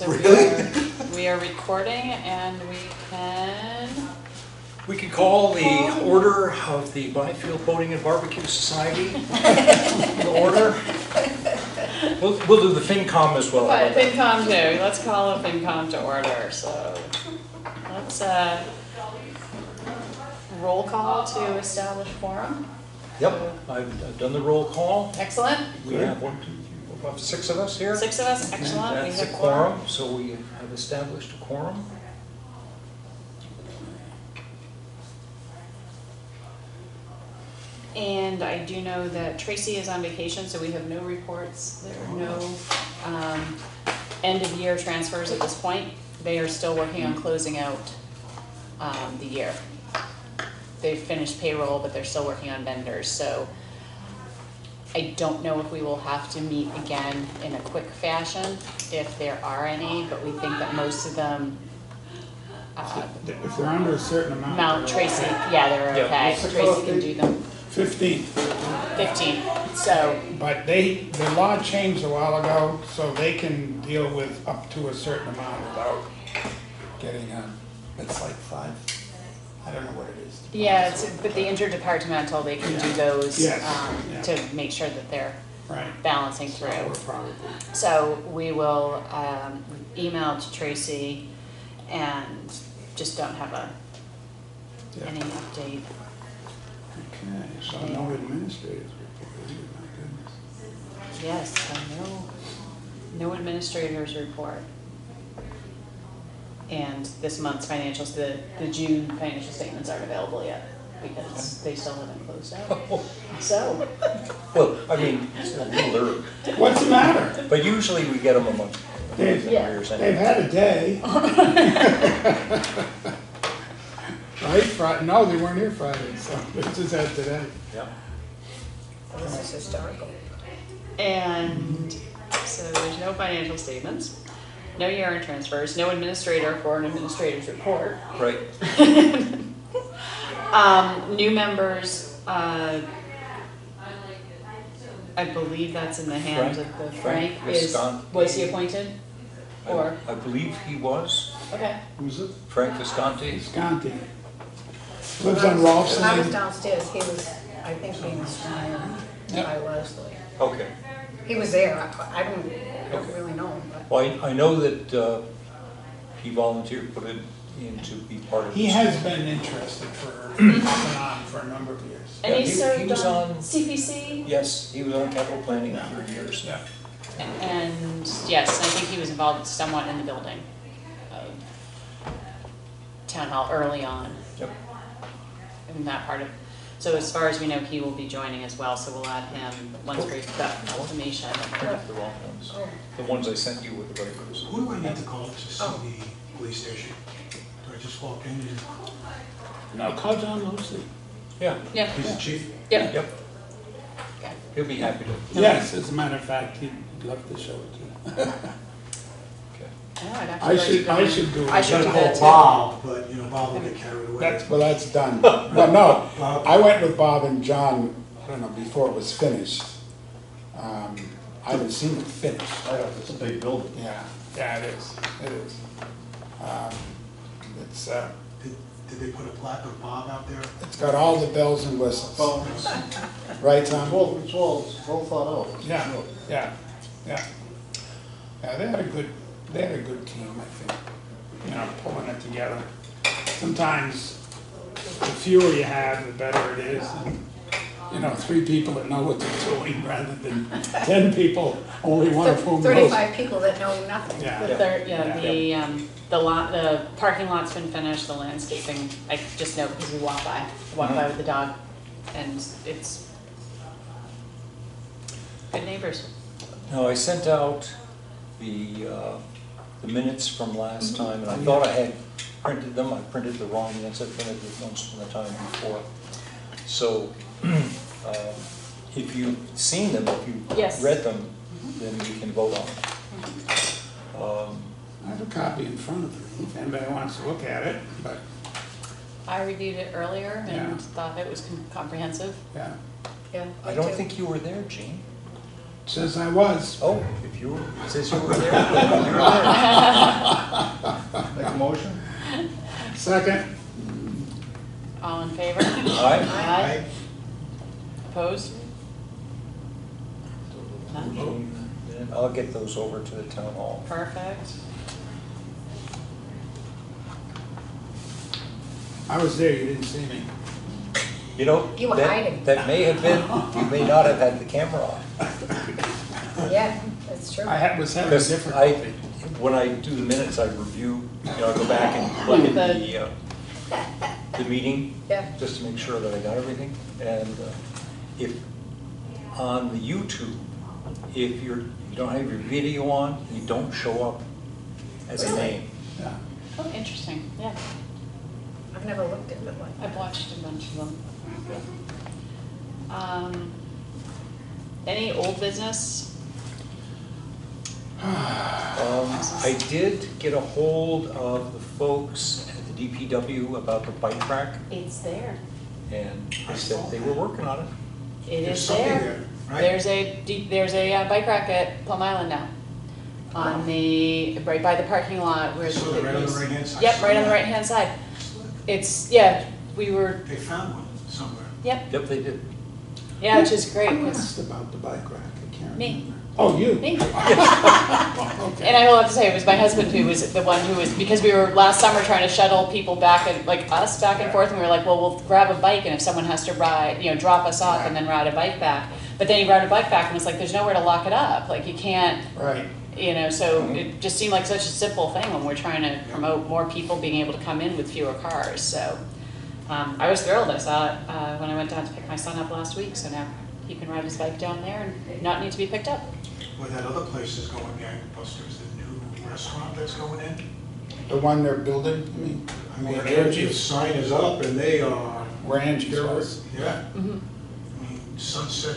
So Really? we are recording and we can, We could call the order of the Byfield Boating and Barbecue Society to order. We'll do the FinCom as well. but FinCom too, let's call a FinCom to order, so let's roll call to establish quorum. Yep, I've done the roll call. Excellent, We have 1, 2, 3, 4, 5, 6 of us here. 6 of us, excellent, we That's a have quorum, so we have established a quorum. And I do know that Tracy is on vacation, so we have no reports. There are no end of year transfers at this point. They are still working on closing out the year. They've finished payroll, but they're still working on vendors, so I don't know if we will have to meet again in a quick fashion, if there are any, but we think that most of them, If they're under a certain amount. Mount Tracy, yeah, they're Yeah. okay. What's the Tracy cutoff can date? do them 15, 15, so, but the law changed a while ago, so they can deal with up to a certain amount without getting it's like 5, I don't know what it is. yeah, but the interdepartmental, they can do those Yes, yeah. to make sure that they're Right. balancing So through. we're probably, So we will email to Tracy and just don't have yeah. any update. Okay, so no administrators report, my goodness. Yes, so no administrators report. And this month's financials, the June financial statements aren't available yet because they still haven't closed out. So, Well, I mean, it's a little early, What's the matter? but usually we get them a month. Yeah. They've had a day. Right, Friday, no, they weren't here Friday, so they just had today. Yeah. This is historical. and so there's no financial statements, no year-end transfers, no administrator for an administrator's report. Right. New members, I believe that's in the hands of the Frank Visconti. was he appointed? Or, I believe he was, okay, Who's it? Frank Visconti. Visconti. Lives on Rolfson. When I was downstairs, he was, I think, being sworn Yep. by Leslie. Okay. He was there, I don't really know him, but. Well, I know that he volunteered, put it in to be part of. He this. has been interested for, off and on for a number of years. and Yeah, he he served was on on- CPC, Yes, he was on capital planning for years. Yeah. and yes, I think he was involved somewhat in the building of town hall early on. Yep. In that part of, so as far as we know, he will be joining as well, so we'll add him once we've got information. I printed the wrong ones. The ones I sent you with the right ones. Who do I need to call to see the police station? Do I just walk in and, No, call John Lucy. Yeah. Yeah, he's the chief? yeah. Yep. He'll be happy to. Yes, as a matter of fact, he'd love to show it to you. Okay. Oh, I'd actually like to go I in. should do it. I should do Gotta that call too. Bob, but, Bob will get carried away. That's done. Well, no, I went with Bob and John, I don't know, before it was finished. I haven't seen it finished. It's a big building. Yeah, it is, it is. It's, Did they put a plaque of Bob out there? it's got all the bells and whistles. Right, Tom? It's well thought out. Yeah, yeah, yeah. Yeah, they had a good team, I think, pulling it together. Sometimes the fewer you have, the better it is. And, 3 people that know what they're doing rather than 10 people, only one of whom knows. 35 people that know nothing. Yeah. The third, the parking lot's been finished, the landscaping, I just know because we walk by with the dog, and it's good neighbors. Now, I sent out the minutes from last time, and I thought I had printed them. I printed the wrong minutes. I printed the ones from the time before. So, if you've seen them, if you've Yes. read them, then we can vote on them. I have a copy in front of me, if anybody wants to look at it, but, I reviewed it earlier and Yeah. thought it was comprehensive. yeah. Yeah, I me don't too. think you were there, Jean. Says I was. Oh, if you, it says you were there, you were there. Make a motion? Second? All in favor? Aye. Aye. Opposed? None? And I'll get those over to the town hall. Perfect. I was there, you didn't see me. You know, You were that, hiding. that may have been, you may not have had the camera on. Yeah, that's true. Was having Because difficulty. when I do the minutes, I review, I go back and look at the meeting, Yeah. just to make sure that I got everything. And if, on the YouTube, if you don't have your video on, you don't show up as a Really? name. Yeah. Oh, interesting, yeah. I've never looked into it like that. I've watched a bunch of them. Any old business? I did get a hold of the folks at the DPW about the bike rack, It's there. and they said they were working on it. It There's is something there. there, right? There's a bike rack at Plum Island now. On the, right by the parking lot where. So they're right on the right-hand side? Yep, right on the right-hand side. It's, yeah, we were, They found one somewhere. yep, Yep, they did. yeah, which is great, Who 'cause- asked about the bike rack? I can't Me. remember. Oh, you? me. Okay. And I will have to say, it was my husband who was the one who was, because we were last summer trying to shuttle people back and, like us, back and forth, and we were like, well, we'll grab a bike, and if someone has to ride, drop us off and then ride a bike back. But then he rode a bike back and was like, there's nowhere to lock it up, like, you can't, Right. so it just seemed like such a simple thing when we're trying to promote more people being able to come in with fewer cars, so. I was thrilled, I saw it, when I went down to pick my son up last week, so now he can ride his bike down there and not need to be picked up. Where that other place is going gangbusters, the new restaurant that's going in. The one they're building, I mean, Well, where the Angie's, sign is up and they are, where Angie's was. yeah. Mhm. I mean, the Sunset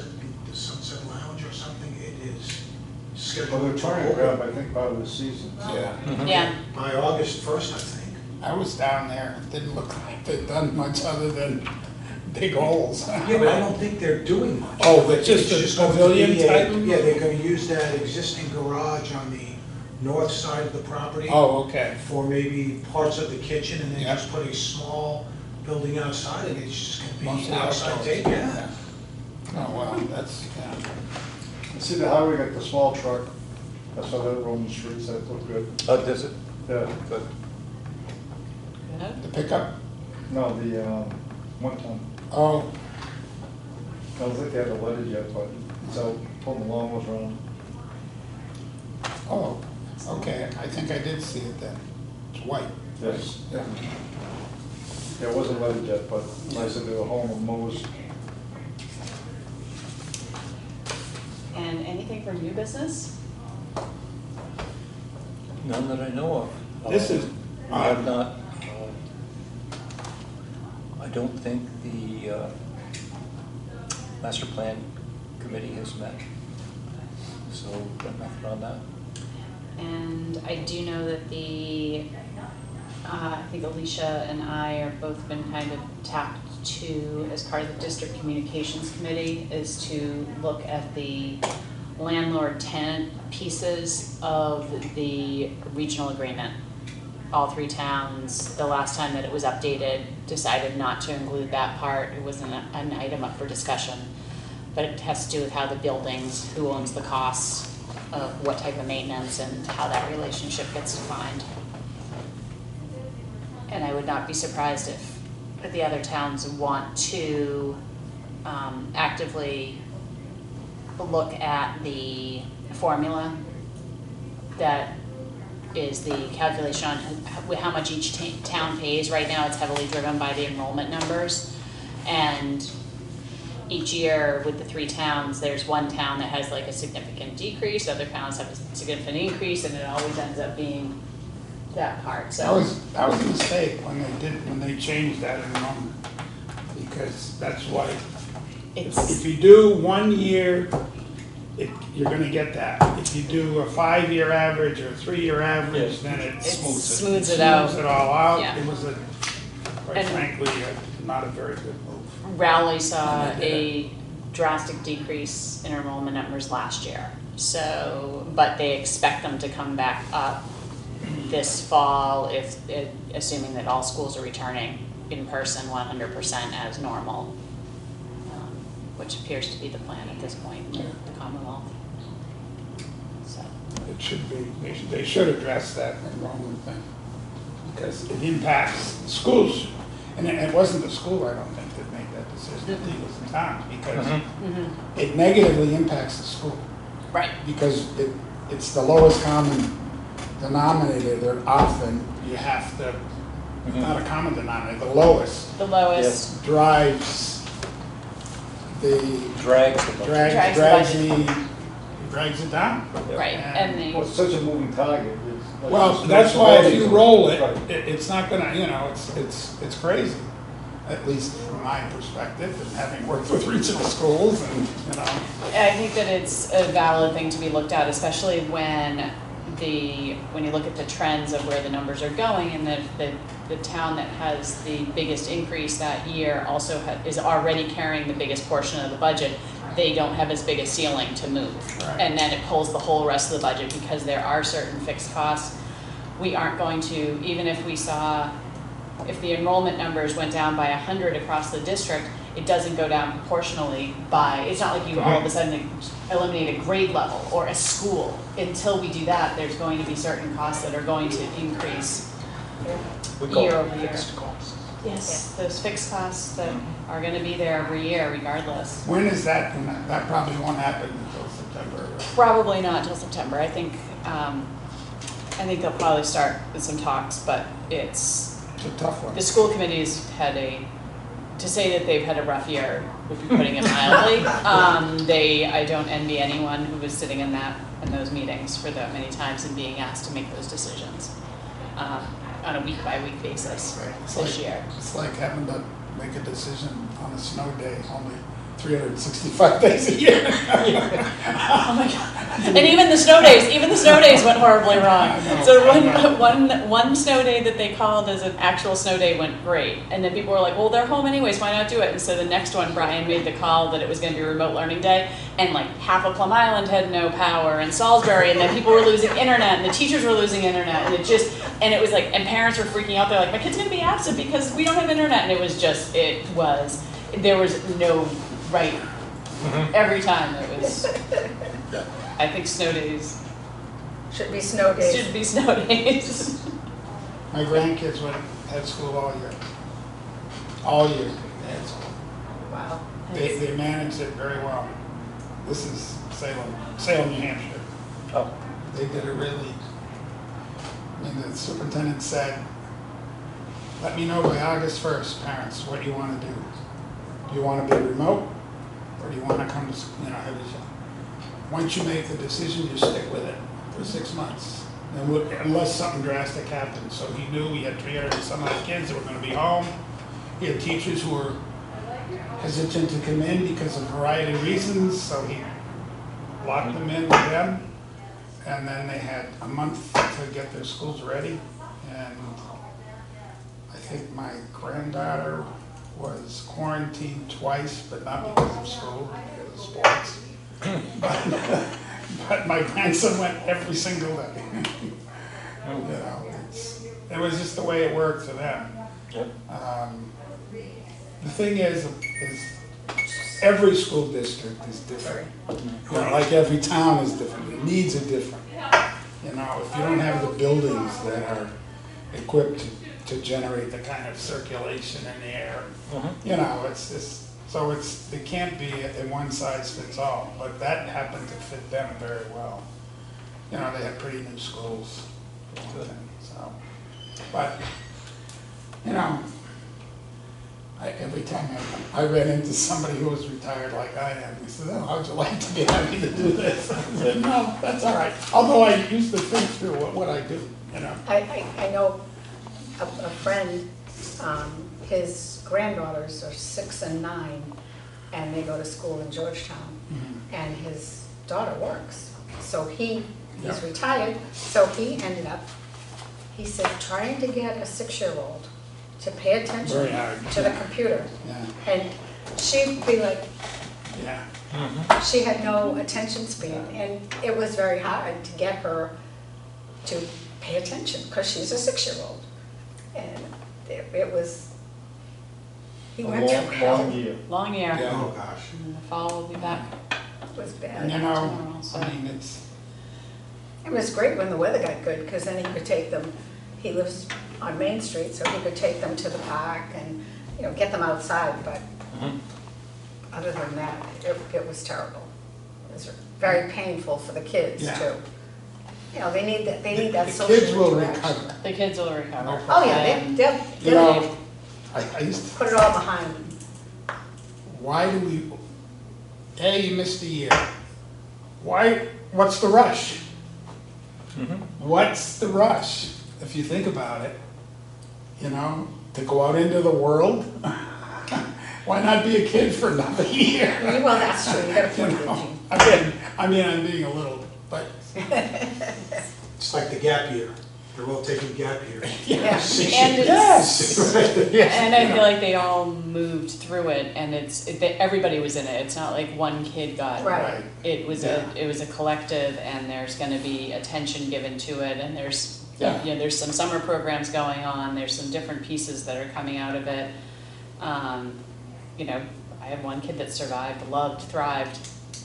Lounge or something, it is Well, scheduled they're to trying to grab, open I think, part of the season. Yeah. Yeah, by August 1st, I think. I was down there, it didn't look like they'd done much other than dig holes. Yeah, but I don't think they're doing much. Oh, but just It's a going to pavilion be a- type? Yeah, they're gonna use that existing garage on the north side of the property. Oh, okay. For maybe parts of the kitchen and then Yeah. just put a small building outside and it's just gonna be Mostly outside outdoors. take, yeah. Oh, well, that's, yeah. See the highway got the small truck, that's how that roam the streets, that looked good. Oh, does it? Yeah, Good. good. The pickup? no, the, 1 ton. Oh, I don't think they had the lettered yet, but it's out pulling the lawnmowers around. oh, okay, I think I did see it then. It's white. Yes. Yeah, it wasn't lettered yet, but I said they were home with mowers. And anything from new business? None that I know of. This is, I have not, I don't think the master plan committee has met. So, got nothing on that. And I do know that I think Alicia and I are both been kind of tapped to, as part of the district communications committee, is to look at the landlord-tenant pieces of the regional agreement. All 3 towns, the last time that it was updated, decided not to include that part. It wasn't an item up for discussion. But it has to do with how the buildings, who owns the costs of what type of maintenance and how that relationship gets defined. And I would not be surprised if the other towns want to actively look at the formula that is the calculation on how much each town pays. Right now, it's heavily driven by the enrollment numbers. And each year with the 3 towns, there's one town that has like a significant decrease, other towns have a significant increase, and it always ends up being that part, so. that was a mistake when they changed that enrollment. Because that's why, if It's, you do 1 year, you're gonna get that. If you do a 5-year average or a 3-year average, then it smooths it out. smooths it all out. Yeah. It was quite And- frankly, not a very good move. Rowley saw a drastic decrease in enrollment numbers last year. So, but they expect them to come back up this fall assuming that all schools are returning in person 100% as normal, which appears to be the plan at this point in the Commonwealth. So, It should be, they should address that enrollment thing, because it impacts schools, and it wasn't the school, I don't think, that made that decision, I think it was the town, because it negatively impacts the school, right. because it's the lowest common denominator that often you have to, not a common denominator, the lowest The lowest. drives the, Drags the budget. drags it down. Right, and Well, it's such a moving target. It's like Well, it's that's no why if steady you zone. roll it, Right. it's not gonna, it's crazy. At least from my perspective, and having worked with regional schools and, I think that it's a valid thing to be looked at, especially when you look at the trends of where the numbers are going, and the town that has the biggest increase that year also is already carrying the biggest portion of the budget. They don't have as big a ceiling to move. Right. And then it pulls the whole rest of the budget because there are certain fixed costs. We aren't going to, even if if the enrollment numbers went down by 100 across the district, it doesn't go down proportionally it's not like you all of a sudden eliminate a grade level or a school. Until we do that, there's going to be certain costs that are going to increase We call year it over year. fixed costs. Yes, those fixed costs that are gonna be there every year regardless. when is that, that probably won't happen until September. Probably not until September. I think they'll probably start with some talks, but It's a tough one. the school committee's to say that they've had a rough year would be putting it mildly. I don't envy anyone who was sitting in those meetings for that many times and being asked to make those decisions on a week-by-week basis Right. It's this like- year. It's like having to make a decision on a snow day, only 365 days a year. Oh my god! And even the snow days went horribly wrong. So one snow day that they called as an actual snow day went great, and then people were like, "Well, they're home anyways. Why not do it?" And so the next one, Brian made the call that it was going to be a remote learning day, and like half of Plum Island had no power, and Salisbury, and then people were losing internet, and the teachers were losing internet, and it was like, and parents were freaking out. They're like, "My kid's going to be absent because we don't have internet," and there was no right. Every time it was, I think snow days Should be snow days. should be snow days. My grandkids had school all year. All year, they had school. Wow. They managed it very well. This is Salem, New Hampshire. Oh, They did it really, the superintendent said, let me know by August 1st, parents, what do you want to do? Do you want to be remote, or do you want to come to, once you make the decision, you stick with it for 6 months. Unless something drastic happens. So he knew he had 300 and some odd kids that were going to be home. He had teachers who were hesitant to come in because of a variety of reasons, so he locked them in with them. And then they had a month to get their schools ready. And I think my granddaughter was quarantined twice, but not because of school, because of sports. But my grandson went every single day. It was just the way it worked for them. yep. The thing is every school district is different. Like every town is different. The needs are different. If you don't have the buildings that are equipped to generate the kind of circulation in the air, it's just, so it can't be a one size fits all. But that happened to fit them very well. They had pretty new schools. So, but every time I ran into somebody who was retired like I am, he said, "Oh, how'd you like to be happy to do this?" I said, "No, that's all right." Although I used to think through what I do, I know a friend, his granddaughters are 6 and 9, and they go to school in Georgetown, and his daughter works. So he's retired, so he ended up, he said, trying to get a 6-year-old to pay attention Very hard. to the computer. Yeah. And she'd be like, Yeah. She had no attention span, and it was very hard to get her to pay attention, because she's a 6-year-old. And it was, he A went through long, hell. long year. Long year. Yeah. Oh, gosh. And the fall will be back. It was And you bad. know, tomorrow, so. I mean, it's, It was great when the weather got good, because then he could take them, he lives on Main Street, so he could take them to the park and, you know, get them outside, but Mhm. other than that, it was terrible. It was very painful for the kids Yeah. too. You know, they need that the social kids will interaction. recover. The kids will recover. Oh, yeah, And they'll You know, I used to, put it all behind them. why do we, you missed a year. What's the rush? Mhm. What's the rush, if you think about it? You know, to go out into the world? Why not be a kid for another year? Well, that's true, you got a You point there, know, Gene. I'm being a little, but, It's like the gap year. They're all taking gap year. Yeah. And it's, yes! and I feel like they all moved through it, and everybody was in it. It's not like one kid got. Right. It was Yeah. it was a collective, and there's going to be attention given to it, and there's Yeah. you know, there's some summer programs going on. There's some different pieces that are coming out of it. You know, I have one kid that survived, loved, thrived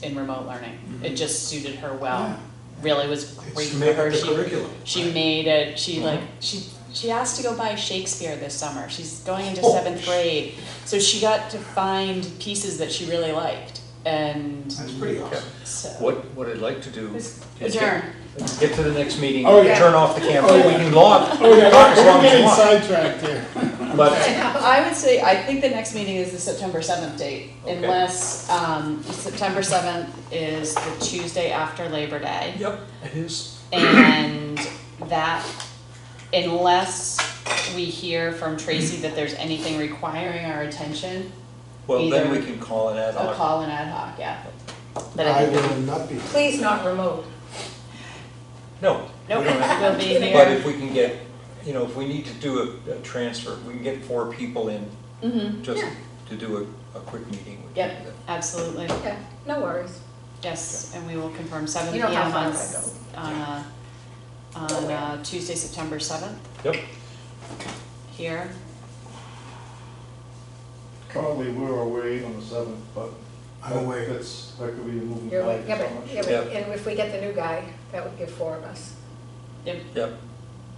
in remote learning. It just suited her well. Yeah. Really was great It's for made her. up the curriculum. She made it. She asked to go buy Shakespeare this summer. She's going into Oh. 7th grade, so she got to find pieces that she really liked, and That's pretty awesome. so What I'd like to do is adjourn. get to the next meeting, Oh, yeah. turn off the camera, Oh, yeah. we can log, Oh, yeah, talk as we're long as you getting want. sidetracked here. But, I would say I think the next meeting is the September 7th date, Okay. unless September 7th is the Tuesday after Labor Day. yep, it is. And that, unless we hear from Tracy that there's anything requiring our attention, Well, then we Either- can call it ad I'll hoc. call an ad hoc, yeah. But I I think, will not be. Please not remote. No. we nope, don't have- we'll be But here. if we can get, you know, if we need to do a transfer, we can get 4 people in Mm-hmm, just Yeah. to do a quick meeting. we can yep, do that. absolutely, Yeah, no worries. yes, and we will confirm 7 You know how PM far on, I go. on Tuesday, September 7th, Yep, here. Currently, we're away on the 7th, but I'm away. that could be a moving You're, target. yeah, so but, I'm not yeah, sure. but, and if we get the new guy, that would give 4 of us. yep,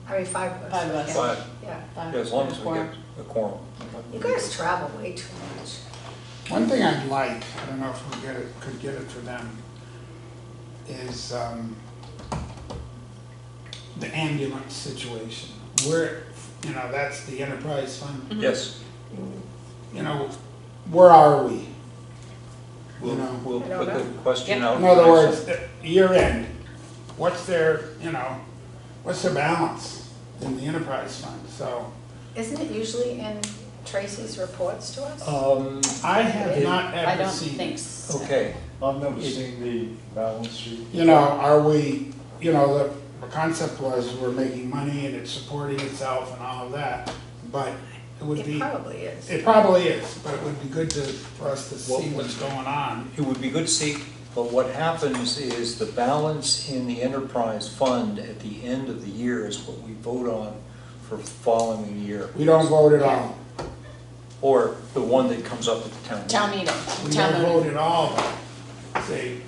I mean, 5 of us. 5 of us. yeah. 5, Yeah. Five, yeah, as long as we quorum. get a quorum. You guys travel way too much. One thing I'd like, I don't know if we could get it for them, is the ambulance situation. Where, you know, that's the enterprise fund. Yes, You know, where are we? we'll, know. we'll I don't put the know. question Yep. out. In other words, year end, what's their, you know, what's their balance in the enterprise fund? So, Isn't it usually in Tracy's reports to us? I have not I ever don't seen think it. so. Okay, I've never seen the balance sheet. You know, are we, you know, the concept was we're making money and it's supporting itself and all of that, but it would It be, probably is. it probably is, but it would be good for us to see Well, what's going on. it would be good to see, but what happens is the balance in the enterprise fund at the end of the year is what we vote on for the following year. We don't vote at all. Or the one that comes up at the town. Town meeting, We town don't meeting. vote at all. See,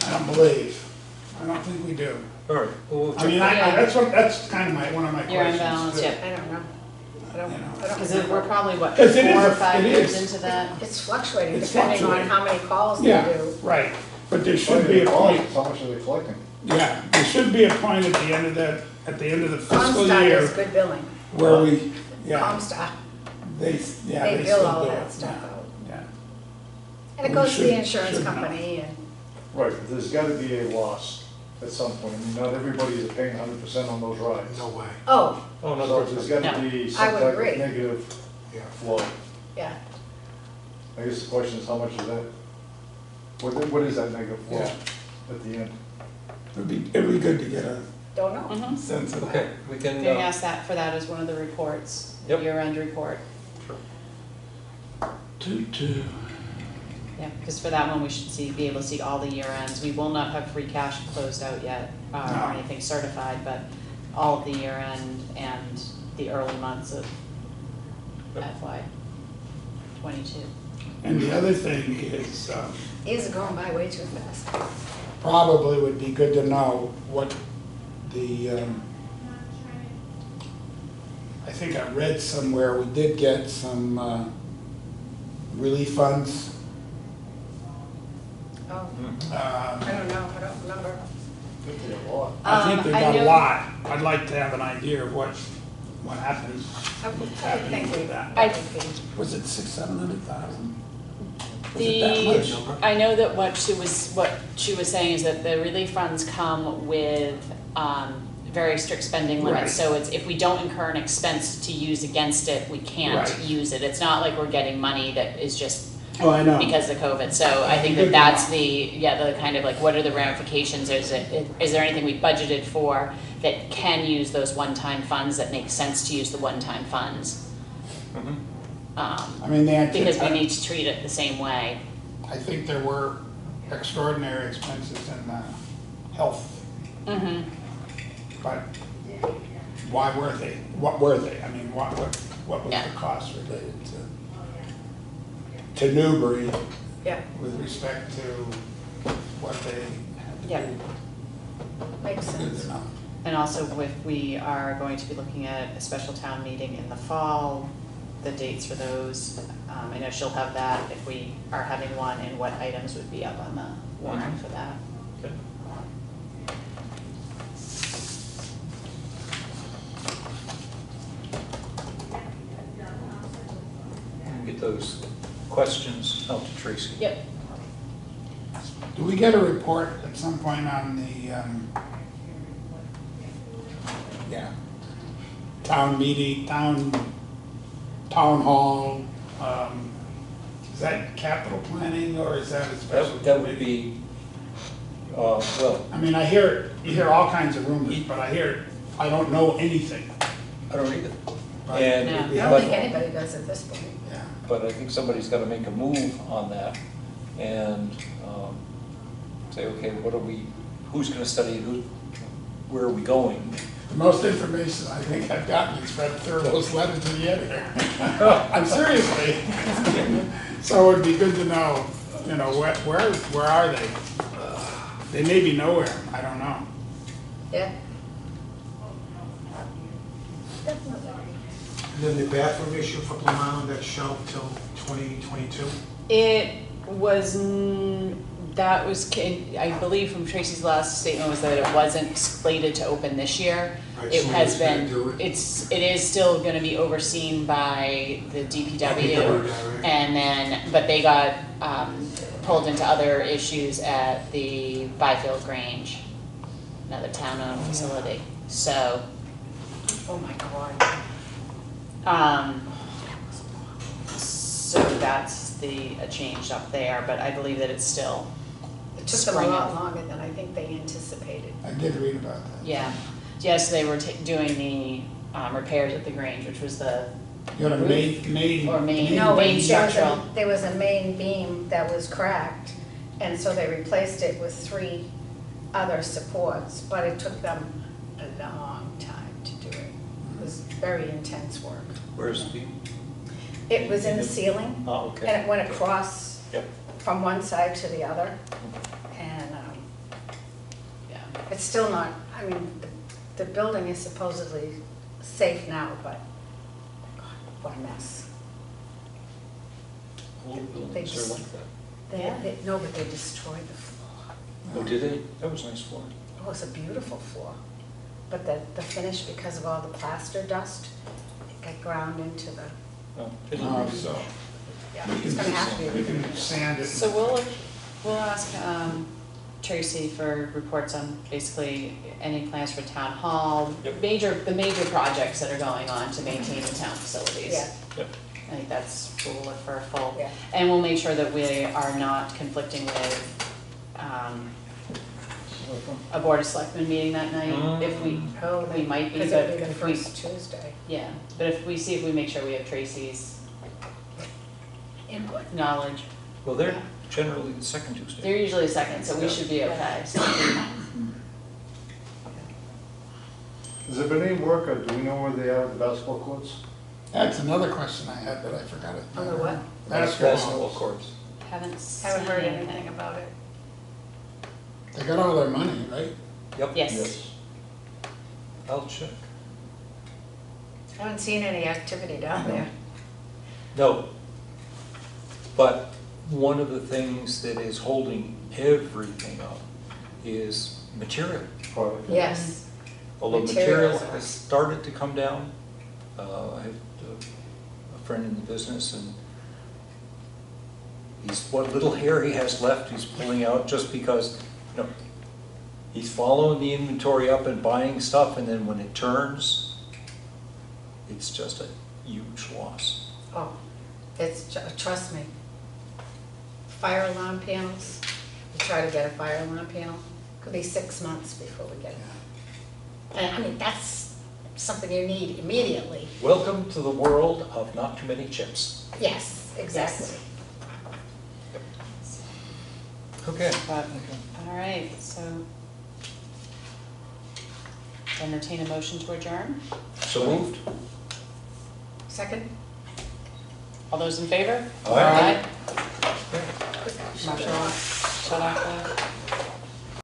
I don't believe. I don't think we do. All right, well, we'll I check mean, that. that's kind of one of my questions. You're in balance, too. yeah. I don't know. I don't, You know. I don't Because remember. we're probably, what, 'Cause it is 4 or a- 5 it years is. into that? It's fluctuating It's depending on fluctuating. how many calls they Yeah, do. right. But there Why should do be they a call it? point, How much are they collecting? yeah, there should be a point at the end of the fiscal Comstock year is good billing. where we, yeah, Comstock, they they still bill all do that it. stuff Yeah, out. yeah. And it We goes to the should- insurance should know. company and, Right, but there's gotta be a loss at some point. I mean, not everybody is paying 100% on those rides. No way. oh, Oh, no, So no, there's No. gotta be I some would type agree. of negative Yeah. flow. yeah. I guess the question is, how much is that? What is that negative flow Yeah. at the end? It'd be good to get a Don't know. Mhm. sense of that. okay, we can, They asked that for that as one of the reports, Yep. year-end report. Two. Yeah, because for that one, we should be able to see all the year ends. We will not have free cash closed out yet, or No. anything certified, but all of the year end and the early months of FY '22. And the other thing is, Years are going by way too fast. probably would be good to know what the, I think I read somewhere, we did get some relief funds. Oh, I Um, don't know, I don't remember. I think they I got a know- lot. I'd like to have an idea of what happened. I would Happened think with we, that. I- Was it 700,000? Was it that The, much? I know that what she was saying is that the relief funds come with, very strict spending limits. Right. So it's, if we don't incur an expense to use against it, we can't Right. use it. It's not like we're getting money that is just Oh, I know. because of COVID. So I think that that's the kind of like, what are the ramifications? Is there anything we budgeted for that can use those one-time funds, that makes sense to use the one-time funds? I mean, Because we need to treat it the same way. I think there were extraordinary expenses in health, Mm-hmm. but why were they? What were they? I mean, what was Yeah. the cost related to Newbury yeah, with respect to what they had to Yeah. do? makes Good sense. to know. And also we are going to be looking at a special town meeting in the fall, the dates for those. I know she'll have that if we are having one, and what items would be up on the warrant for that. Okay. Get those questions out to Tracy. Yep. Do we get a report at some point on the, town meeting, town hall? Is that capital planning or is that a special? That would committee? be, well, I mean, you hear all kinds of rumors, but I don't know anything. I don't either. But And, No. I don't but- think anybody does at this point. Yeah. But I think somebody's gotta make a move on that and, say, okay, who's gonna study, where are we going? The most information I think I've gotten is Fred Thurlow's letter to the editor. I'm seriously. So it'd be good to know, where are they? They may be nowhere, I don't know. Yeah. Definitely. And then the bathroom issue for Plum Island, that's shelved till 2022? It was, that was, I believe from Tracy's last statement was that it wasn't slated to open this year. Right, It so has who's gonna been, do it? it is still gonna be overseen by the DPW. DPW, right. And then, but they got, pulled into other issues at the Byfield Grange, another town-owned facility. So, Oh, my God. so that's a change up there, but I believe that it's still, It took them a Spring lot up. longer than I think they anticipated. I did read about that. yeah. Yes, they were doing the repairs at the Grange, which was the, You got a main. Or main. No, Main structural. there was a main beam that was cracked, and so they replaced it with 3 other supports, but it took them a long time to do it. It was very intense work. Where's the? It was in the ceiling, Oh, okay. and it went across Yep. from one side to the other, and yeah. it's still not, I mean, the building is supposedly safe now, but God, what a mess. Old They buildings just- are like that. No, but they destroyed the floor. Oh, did they? That was nice floor. It was a beautiful floor, but the finish, because of all the plaster dust, it got ground into the, Oh, So yeah, it's gonna have to we be. can sand it. So we'll ask Tracy for reports on basically any plans for town hall, Yep. the major projects that are going on to maintain the town facilities. Yeah, Yep. I think that's, we'll look for a full, yeah. and we'll make sure that we are not conflicting with a board of selectmen meeting that night, if we, Oh, we might be, because but it'll be the if we, first Tuesday. yeah, but if we see if we make sure we have Tracy's Input. knowledge. Well, they're generally the second Tuesday. They're usually second, so we Yeah. should be okay. So Has there been any work, or do we know where they are with the basketball courts? That's another question I had, but I forgot it. On the what? Basketball. courts. haven't seen Haven't heard anything. anything about it. They got all their money, right? Yep. Yes. I'll check. Haven't seen any activity down there. No. But one of the things that is holding everything up is material. Product? Yes, Although material Materials are- has started to come down, I have a friend in the business, and what little hair he has left, he's pulling out just because, you know, he's following the inventory up and buying stuff, and then when it turns, it's just a huge loss. oh, trust me. Fire alarm panels, you try to get a fire alarm panel, could be 6 months before we get it. And I mean, that's something you need immediately. Welcome to the world of not too many chips. Yes, exactly. Okay. But, all right, so entertain a motion to adjourn. So moved. Second? All those in favor? Aye. Marshall, shut off the.